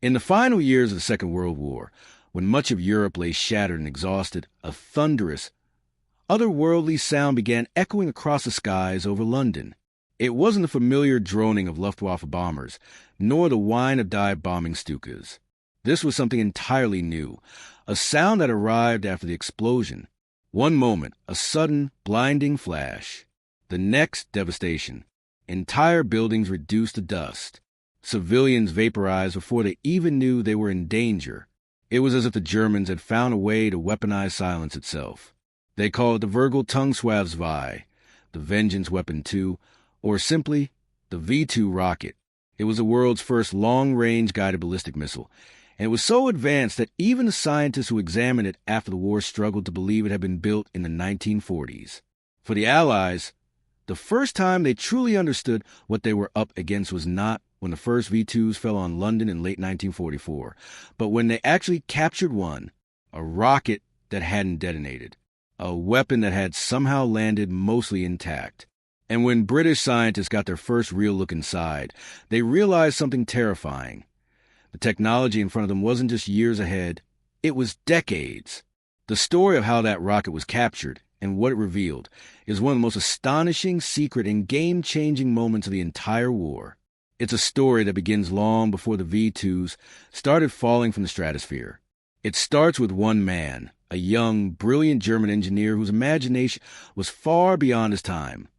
In the final years of the Second World War, when much of Europe lay shattered and exhausted, a thunderous, otherworldly sound began echoing across the skies over London. It wasn't the familiar droning of Luftwaffe bombers, nor the whine of dive bombing Stukas. This was something entirely new, a sound that arrived after the explosion. One moment, a sudden, blinding flash. The next, devastation. Entire buildings reduced to dust. Civilians vaporized before they even knew they were in danger. It was as if the Germans had found a way to weaponize silence itself. They called it the WWII, the Vengeance Weapon 2, or simply the V-2 rocket. It was the world's first long-range guided ballistic missile, and it was so advanced that even the scientists who examined it after the war struggled to believe it had been built in the 1940s. For the Allies, the first time they truly understood what they were up against was not when the first V-2s fell on London in late 1944, but when they actually captured one, a rocket that hadn't detonated, a weapon that had somehow landed mostly intact. And when British scientists got their first real look inside, they realized something terrifying. The technology in front of them wasn't just years ahead, it was decades. The story of how that rocket was captured and what it revealed is one of the most astonishing, secret, and game-changing moments of the entire war. It's a story that begins long before the V-2s started falling from the stratosphere. It starts with one man, a young, brilliant German engineer whose imagination was far beyond his time,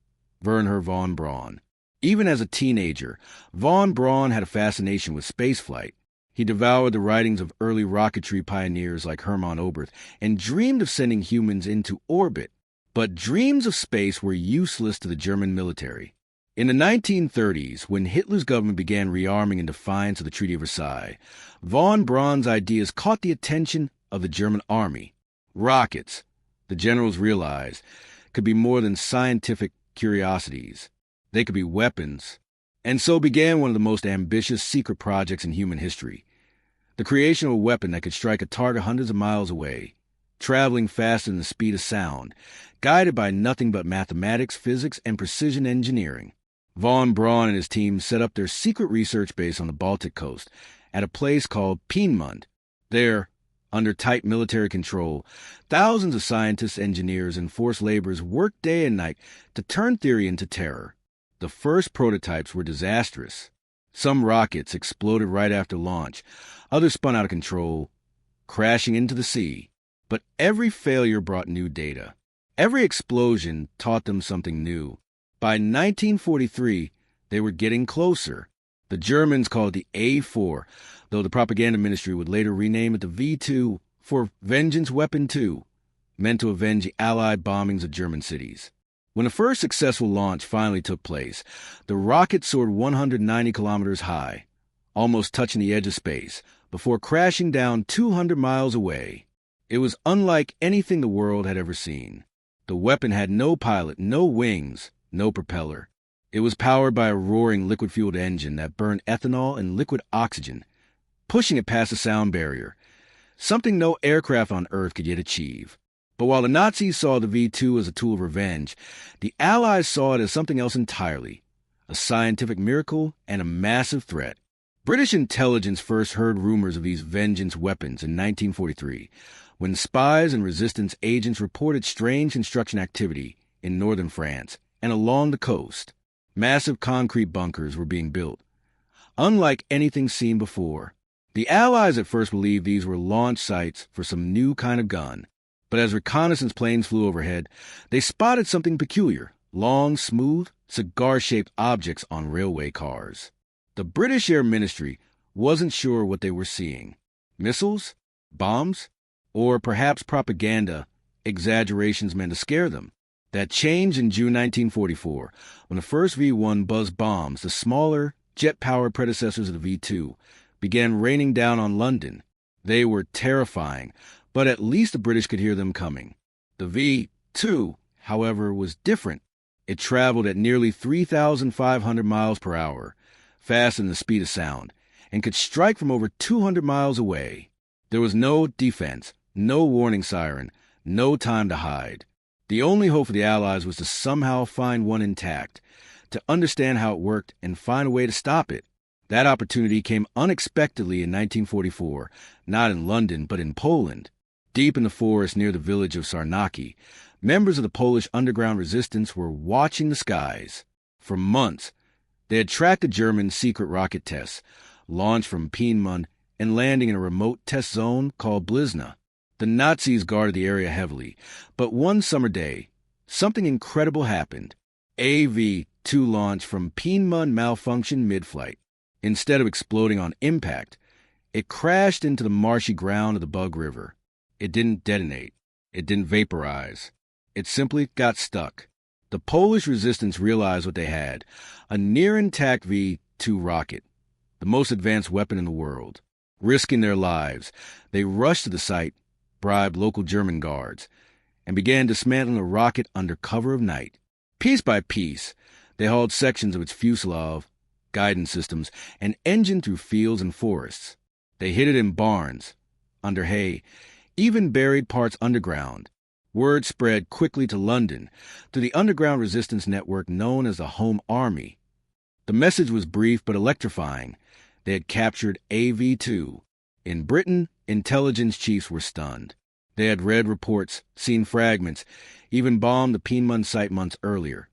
Wernher von Braun. Even as a teenager, von Braun had a fascination with spaceflight. He devoured the writings of early rocketry pioneers like Hermann Oberth and dreamed of sending humans into orbit. But dreams of space were useless to the German military. In the 1930s, when Hitler's government began rearming in defiance of the Treaty of Versailles, von Braun's ideas caught the attention of the German army. Rockets, the generals realized, could be more than scientific curiosities. They could be weapons. And so began one of the most ambitious secret projects in human history. The creation of a weapon that could strike a target hundreds of miles away, traveling faster than the speed of sound, guided by nothing but mathematics, physics, and precision engineering. Von Braun and his team set up their secret research base on the Baltic coast at a place called Peenemünde. There, under tight military control, thousands of scientists, engineers, and forced laborers worked day and night to turn theory into terror. The first prototypes were disastrous. Some rockets exploded right after launch. Others spun out of control, crashing into the sea. But every failure brought new data. Every explosion taught them something new. By 1943, they were getting closer. The Germans called it the A4, though the propaganda ministry would later rename it the V-2 for Vengeance Weapon 2, meant to avenge the Allied bombings of German cities. When the first successful launch finally took place, the rocket soared 190 kilometers high, almost touching the edge of space, before crashing down 200 miles away. It was unlike anything the world had ever seen. The weapon had no pilot, no wings, no propeller. It was powered by a roaring liquid-fueled engine that burned ethanol and liquid oxygen, pushing it past the sound barrier, something no aircraft on Earth could yet achieve. But while the Nazis saw the V-2 as a tool of revenge, the Allies saw it as something else entirely, a scientific miracle and a massive threat. British intelligence first heard rumors of these vengeance weapons in 1943, when spies and resistance agents reported strange construction activity in northern France and along the coast. Massive concrete bunkers were being built, unlike anything seen before. The Allies at first believed these were launch sites for some new kind of gun, but as reconnaissance planes flew overhead, they spotted something peculiar: long, smooth, cigar-shaped objects on railway cars. The British Air Ministry wasn't sure what they were seeing. Missiles? Bombs? Or perhaps propaganda, exaggerations meant to scare them. That changed in June 1944, when the first V-1 Buzz bombs, the smaller, jet-powered predecessors of the V-2, began raining down on London. They were terrifying, but at least the British could hear them coming. The V-2, however, was different. It traveled at nearly 3,500 miles per hour, faster than the speed of sound, and could strike from over 200 miles away. There was no defense, no warning siren, no time to hide. The only hope for the Allies was to somehow find one intact, to understand how it worked and find a way to stop it. That opportunity came unexpectedly in 1944, not in London, but in Poland. Deep in the forest near the village of Sarnaki, members of the Polish underground resistance were watching the skies. For months, they had tracked the German secret rocket tests, launched from Peenemünde and landing in a remote test zone called Blizna. The Nazis guarded the area heavily, but one summer day, something incredible happened. A V-2 launch from Peenemünde malfunctioned mid-flight. Instead of exploding on impact, it crashed into the marshy ground of the Bug River. It didn't detonate. It didn't vaporize. It simply got stuck. The Polish resistance realized what they had, a near-intact V-2 rocket, the most advanced weapon in the world. Risking their lives, they rushed to the site, bribed local German guards, and began dismantling the rocket under cover of night. Piece by piece, they hauled sections of its fuselage, guidance systems, and engine through fields and forests. They hid it in barns, under hay, even buried parts underground. Word spread quickly to London through the underground resistance network known as the Home Army. The message was brief but electrifying. They had captured A V-2. In Britain, intelligence chiefs were stunned. They had read reports, seen fragments, even bombed the Peenemünde site months earlier.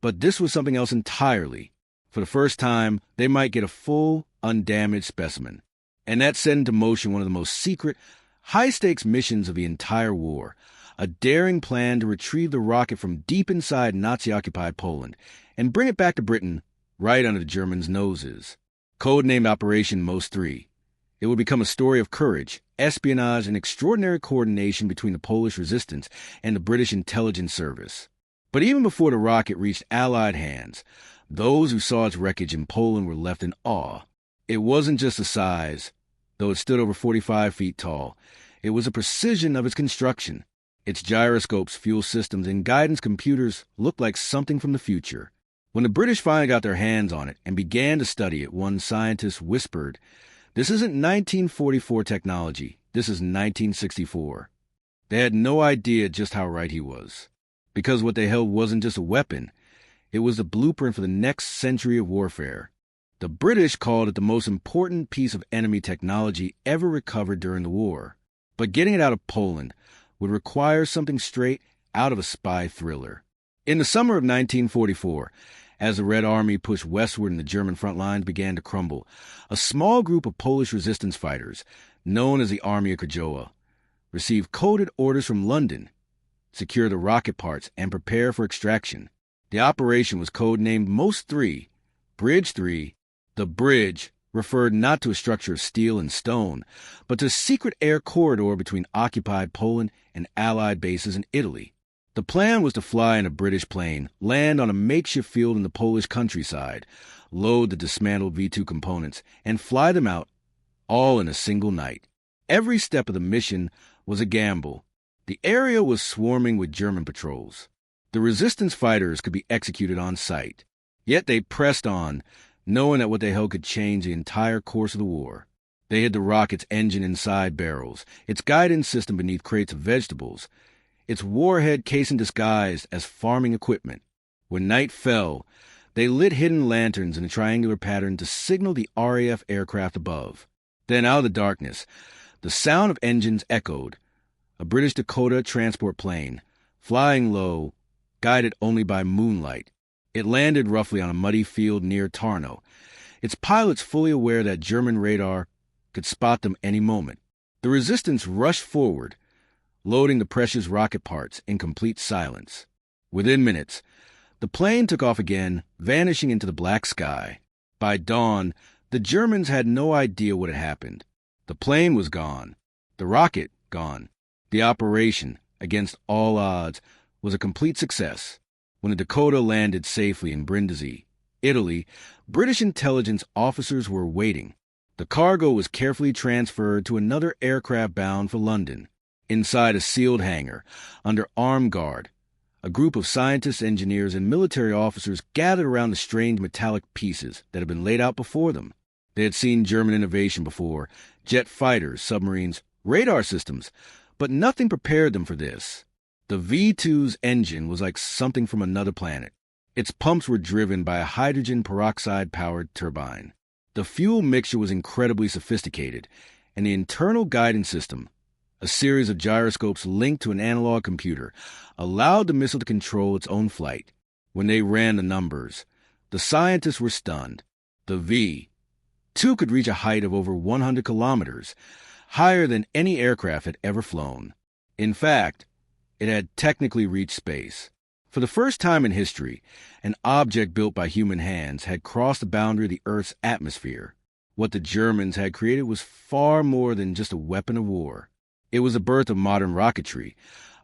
But this was something else entirely. For the first time, they might get a full, undamaged specimen. And that set into motion one of the most secret, high-stakes missions of the entire war, a daring plan to retrieve the rocket from deep inside Nazi-occupied Poland and bring it back to Britain right under the Germans' noses. Codenamed Operation Most 3. It would become a story of courage, espionage, and extraordinary coordination between the Polish resistance and the British intelligence service. But even before the rocket reached Allied hands, those who saw its wreckage in Poland were left in awe. It wasn't just the size, though it stood over 45 feet tall. It was the precision of its construction. Its gyroscopes, fuel systems, and guidance computers looked like something from the future. When the British finally got their hands on it and began to study it, one scientist whispered, "This isn't 1944 technology. This is 1964. They had no idea just how right he was. Because what they held wasn't just a weapon. It was the blueprint for the next century of warfare. The British called it the most important piece of enemy technology ever recovered during the war. But getting it out of Poland would require something straight out of a spy thriller. In the summer of 1944, as the Red Army pushed westward and the German front lines began to crumble, a small group of Polish resistance fighters, known as the Army of Krajowa, received coded orders from London: secure the rocket parts and prepare for extraction. The operation was codenamed Most 3, Bridge 3. The bridge referred not to a structure of steel and stone, but to a secret air corridor between occupied Poland and Allied bases in Italy. The plan was to fly in a British plane, land on a makeshift field in the Polish countryside, load the dismantled V-2 components, and fly them out, all in a single night. Every step of the mission was a gamble. The area was swarming with German patrols. The resistance fighters could be executed on sight. Yet they pressed on, knowing that what they held could change the entire course of the war. They hid the rocket's engine inside barrels, its guidance system beneath crates of vegetables, its warhead casing disguised as farming equipment. When night fell, they lit hidden lanterns in a triangular pattern to signal the RAF aircraft above. Then out of the darkness, the sound of engines echoed. A British Dakota transport plane, flying low, guided only by moonlight. It landed roughly on a muddy field near Tarnow, its pilots fully aware that German radar could spot them any moment. The resistance rushed forward, loading the precious rocket parts in complete silence. Within minutes, the plane took off again, vanishing into the black sky. By dawn, the Germans had no idea what had happened. The plane was gone. The rocket gone. The operation, against all odds, was a complete success. When the Dakota landed safely in Brindisi, Italy, British intelligence officers were waiting. The cargo was carefully transferred to another aircraft bound for London. Inside a sealed hangar, under armed guard, a group of scientists, engineers, and military officers gathered around the strange metallic pieces that had been laid out before them. They had seen German innovation before: jet fighters, submarines, radar systems, but nothing prepared them for this. The V-2's engine was like something from another planet. Its pumps were driven by a hydrogen peroxide-powered turbine. The fuel mixture was incredibly sophisticated, and the internal guidance system, a series of gyroscopes linked to an analog computer, allowed the missile to control its own flight. When they ran the numbers, the scientists were stunned. The V-2 could reach a height of over 100 kilometers, higher than any aircraft had ever flown. In fact, it had technically reached space. For the first time in history, an object built by human hands had crossed the boundary of the Earth's atmosphere. What the Germans had created was far more than just a weapon of war. It was the birth of modern rocketry,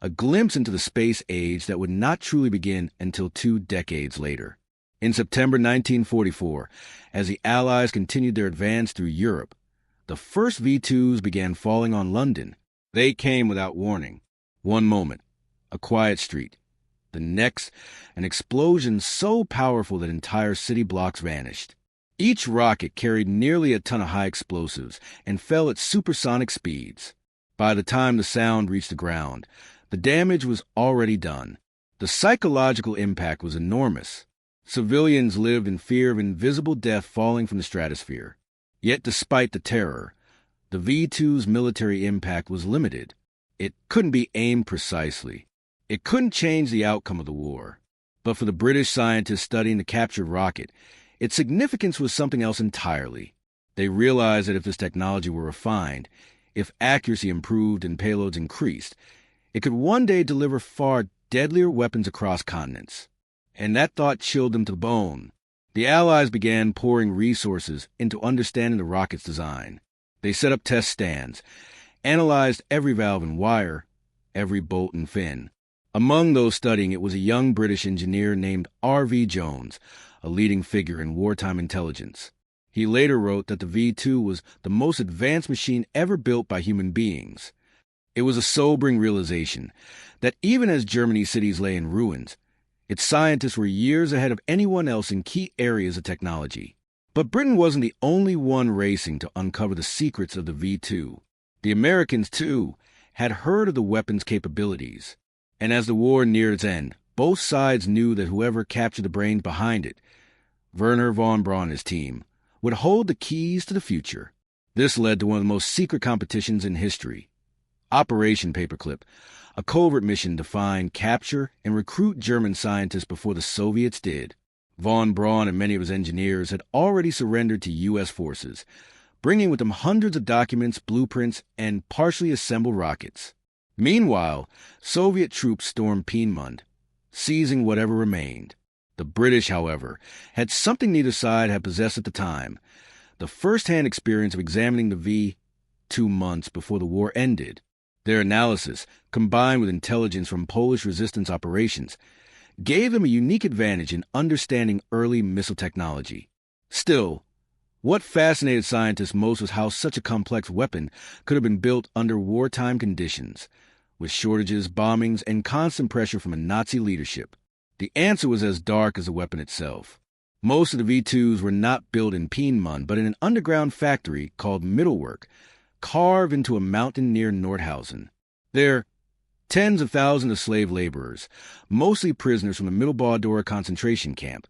a glimpse into the space age that would not truly begin until 2 decades later. In September 1944, as the Allies continued their advance through Europe, the first V-2s began falling on London. They came without warning. One moment, a quiet street. The next, an explosion so powerful that entire city blocks vanished. Each rocket carried nearly a ton of high explosives and fell at supersonic speeds. By the time the sound reached the ground, the damage was already done. The psychological impact was enormous. Civilians lived in fear of invisible death falling from the stratosphere. Yet despite the terror, the V-2's military impact was limited. It couldn't be aimed precisely. It couldn't change the outcome of the war. But for the British scientists studying the captured rocket, its significance was something else entirely. They realized that if this technology were refined, if accuracy improved and payloads increased, it could one day deliver far deadlier weapons across continents. And that thought chilled them to the bone. The Allies began pouring resources into understanding the rocket's design. They set up test stands, analyzed every valve and wire, every bolt and fin. Among those studying it was a young British engineer named R.V. Jones, a leading figure in wartime intelligence. He later wrote that the V-2 was the most advanced machine ever built by human beings. It was a sobering realization that even as Germany's cities lay in ruins, its scientists were years ahead of anyone else in key areas of technology. But Britain wasn't the only one racing to uncover the secrets of the V-2. The Americans, too, had heard of the weapon's capabilities. And as the war neared its end, both sides knew that whoever captured the brains behind it, Wernher von Braun and his team, would hold the keys to the future. This led to one of the most secret competitions in history. Operation Paperclip, a covert mission to find, capture, and recruit German scientists before the Soviets did. Von Braun and many of his engineers had already surrendered to U.S. forces, bringing with them hundreds of documents, blueprints, and partially assembled rockets. Meanwhile, Soviet troops stormed Peenemünde, seizing whatever remained. The British, however, had something neither side had possessed at the time, the first-hand experience of examining the V 2 months before the war ended. Their analysis, combined with intelligence from Polish resistance operations, gave them a unique advantage in understanding early missile technology. Still, what fascinated scientists most was how such a complex weapon could have been built under wartime conditions, with shortages, bombings, and constant pressure from a Nazi leadership. The answer was as dark as the weapon itself. Most of the V-2s were not built in Peenemünde, but in an underground factory called Mittelwerk, carved into a mountain near Nordhausen. There, tens of thousands of slave laborers, mostly prisoners from the Mittelbau-Dora concentration camp,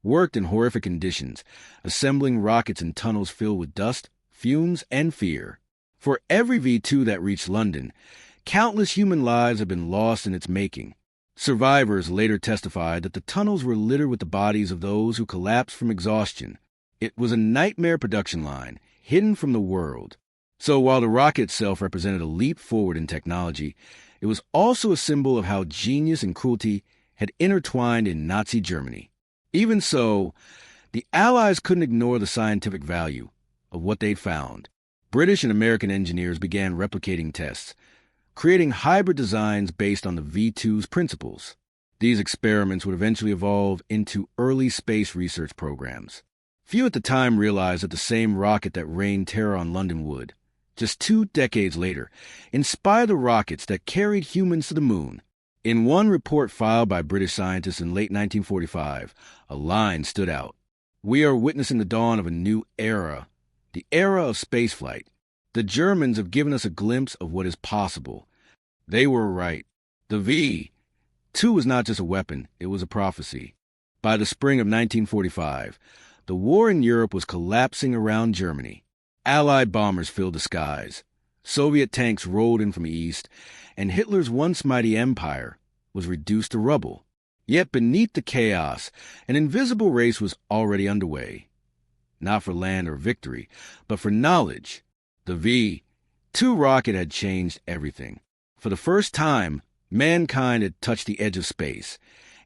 worked in horrific conditions, assembling rockets in tunnels filled with dust, fumes, and fear. For every V-2 that reached London, countless human lives had been lost in its making. Survivors later testified that the tunnels were littered with the bodies of those who collapsed from exhaustion. It was a nightmare production line, hidden from the world. So while the rocket itself represented a leap forward in technology, it was also a symbol of how genius and cruelty had intertwined in Nazi Germany. Even so, the Allies couldn't ignore the scientific value of what they'd found. British and American engineers began replicating tests, creating hybrid designs based on the V-2's principles. These experiments would eventually evolve into early space research programs. Few at the time realized that the same rocket that rained terror on London would, just 2 decades later, inspire the rockets that carried humans to the moon. In one report filed by British scientists in late 1945, a line stood out. "We are witnessing the dawn of a new era, the era of spaceflight. The Germans have given us a glimpse of what is possible." They were right. The V-2 was not just a weapon, it was a prophecy. By the spring of 1945, The war in Europe was collapsing around Germany. Allied bombers filled the skies. Soviet tanks rolled in from the east, and Hitler's once mighty empire was reduced to rubble. Yet beneath the chaos, an invisible race was already underway. Not for land or victory, but for knowledge. The V-2 rocket had changed everything. For the first time, mankind had touched the edge of space,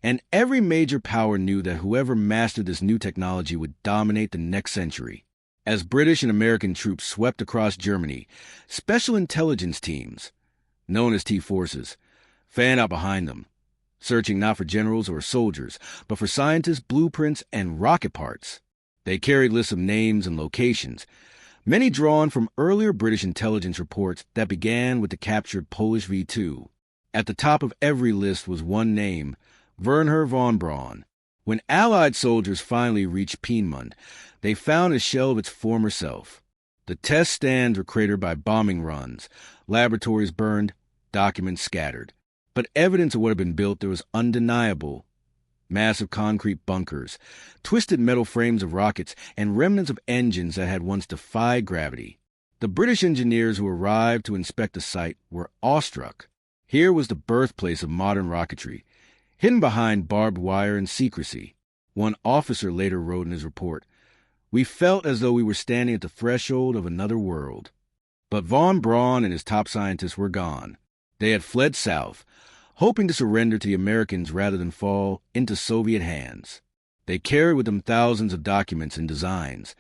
and every major power knew that whoever mastered this new technology would dominate the next century. As British and American troops swept across Germany, special intelligence teams, known as T-Forces, fanned out behind them, searching not for generals or soldiers, but for scientists, blueprints, and rocket parts. They carried lists of names and locations, many drawn from earlier British intelligence reports that began with the captured Polish V-2. At the top of every list was one name, Wernher von Braun. When Allied soldiers finally reached Peenemünde, they found a shell of its former self. The test stands were cratered by bombing runs, laboratories burned, documents scattered. But evidence of what had been built there was undeniable. Massive concrete bunkers, twisted metal frames of rockets, and remnants of engines that had once defied gravity. The British engineers who arrived to inspect the site were awestruck. Here was the birthplace of modern rocketry, hidden behind barbed wire and secrecy. One officer later wrote in his report, "We felt as though we were standing at the threshold of another world." But von Braun and his top scientists were gone. They had fled south, hoping to surrender to the Americans rather than fall into Soviet hands. They carried with them thousands of documents and designs,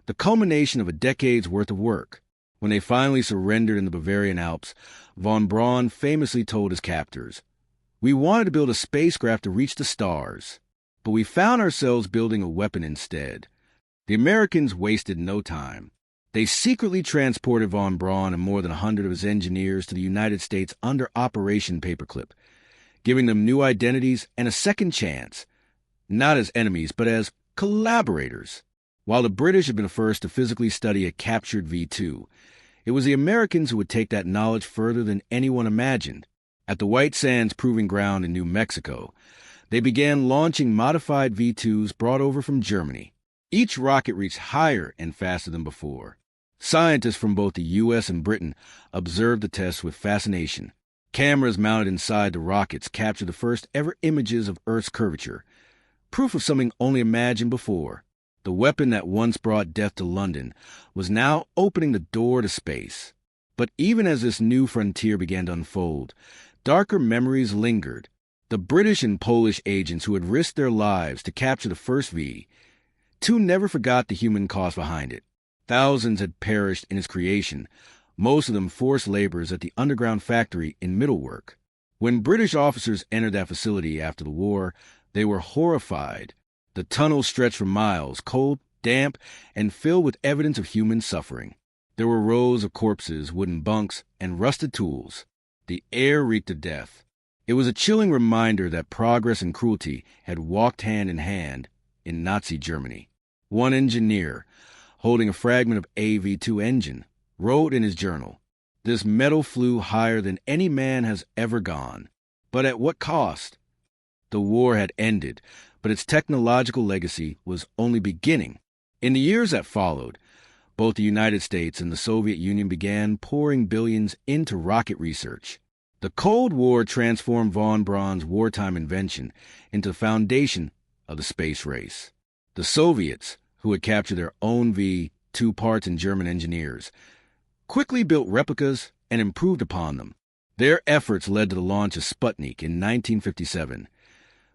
the culmination of a decade's worth of work. When they finally surrendered in the Bavarian Alps, von Braun famously told his captors, "We wanted to build a spacecraft to reach the stars, but we found ourselves building a weapon instead." The Americans wasted no time. They secretly transported von Braun and more than 100 of his engineers to the United States under Operation Paperclip, giving them new identities and a second chance, not as enemies, but as collaborators. While the British had been the first to physically study a captured V-2, it was the Americans who would take that knowledge further than anyone imagined. At the White Sands Proving Ground in New Mexico, they began launching modified V-2s brought over from Germany. Each rocket reached higher and faster than before. Scientists from both the U.S. and Britain observed the tests with fascination. Cameras mounted inside the rockets captured the first ever images of Earth's curvature, proof of something only imagined before. The weapon that once brought death to London was now opening the door to space. But even as this new frontier began to unfold, darker memories lingered. The British and Polish agents who had risked their lives to capture the first V-2 never forgot the human cost behind it. Thousands had perished in its creation, most of them forced laborers at the underground factory in Middlework. When British officers entered that facility after the war, they were horrified. The tunnels stretched for miles, cold, damp, and filled with evidence of human suffering. There were rows of corpses, wooden bunks, and rusted tools. The air reeked of death. It was a chilling reminder that progress and cruelty had walked hand in hand in Nazi Germany. One engineer, holding a fragment of a V-2 engine, wrote in his journal, "This metal flew higher than any man has ever gone. But at what cost?" The war had ended, but its technological legacy was only beginning. In the years that followed, both the United States and the Soviet Union began pouring billions into rocket research. The Cold War transformed von Braun's wartime invention into the foundation of the space race. The Soviets, who had captured their own V-2 parts and German engineers, quickly built replicas and improved upon them. Their efforts led to the launch of Sputnik in 1957,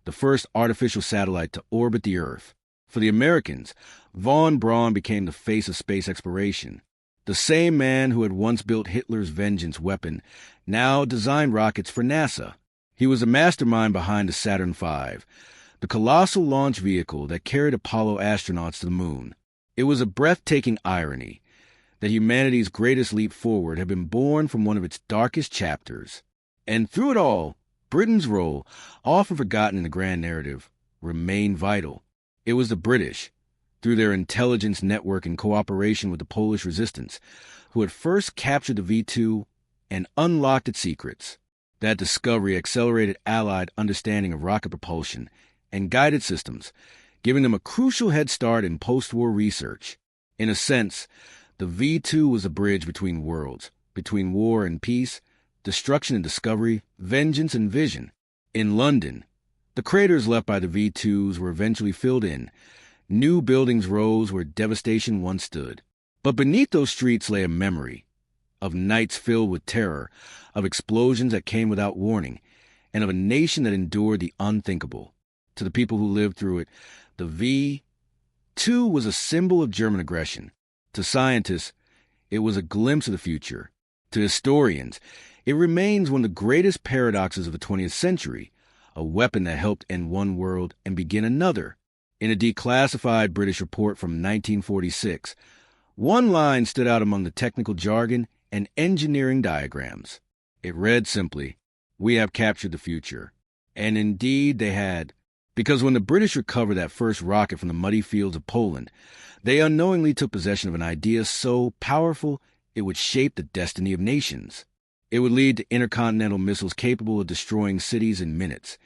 the first artificial satellite to orbit the Earth. For the Americans, von Braun became the face of space exploration. The same man who had once built Hitler's vengeance weapon now designed rockets for NASA. He was the mastermind behind the Saturn V, the colossal launch vehicle that carried Apollo astronauts to the moon. It was a breathtaking irony that humanity's greatest leap forward had been born from one of its darkest chapters. And through it all, Britain's role, often forgotten in the grand narrative, remained vital. It was the British, through their intelligence network in cooperation with the Polish resistance, who had first captured the V-2 and unlocked its secrets. That discovery accelerated Allied understanding of rocket propulsion and guided systems, giving them a crucial head start in post-war research. In a sense, the V-2 was a bridge between worlds, between war and peace, destruction and discovery, vengeance and vision. In London, the craters left by the V-2s were eventually filled in. New buildings rose where devastation once stood. But beneath those streets lay a memory of nights filled with terror, of explosions that came without warning, and of a nation that endured the unthinkable. To the people who lived through it, the V-2 was a symbol of German aggression. To scientists, it was a glimpse of the future. To historians, it remains one of the greatest paradoxes of the 20th century, a weapon that helped end one world and begin another. In a declassified British report from 1946, one line stood out among the technical jargon and engineering diagrams. It read simply, "We have captured the future." And indeed they had, because when the British recovered that first rocket from the muddy fields of Poland, they unknowingly took possession of an idea so powerful it would shape the destiny of nations. It would lead to intercontinental missiles capable of destroying cities in minutes,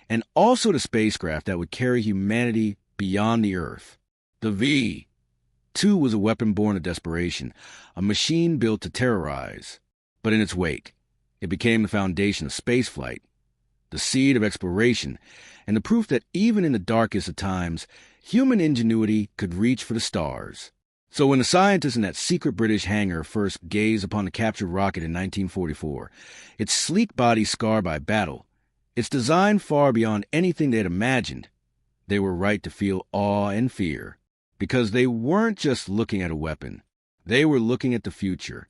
and also to spacecraft that would carry humanity beyond the Earth. The V-2 was a weapon born of desperation, a machine built to terrorize. But in its wake, it became the foundation of spaceflight, the seed of exploration, and the proof that even in the darkest of times, human ingenuity could reach for the stars. So when the scientists in that secret British hangar first gazed upon the captured rocket in 1944, its sleek body scarred by battle, its design far beyond anything they had imagined, they were right to feel awe and fear, because they weren't just looking at a weapon. They were looking at the future,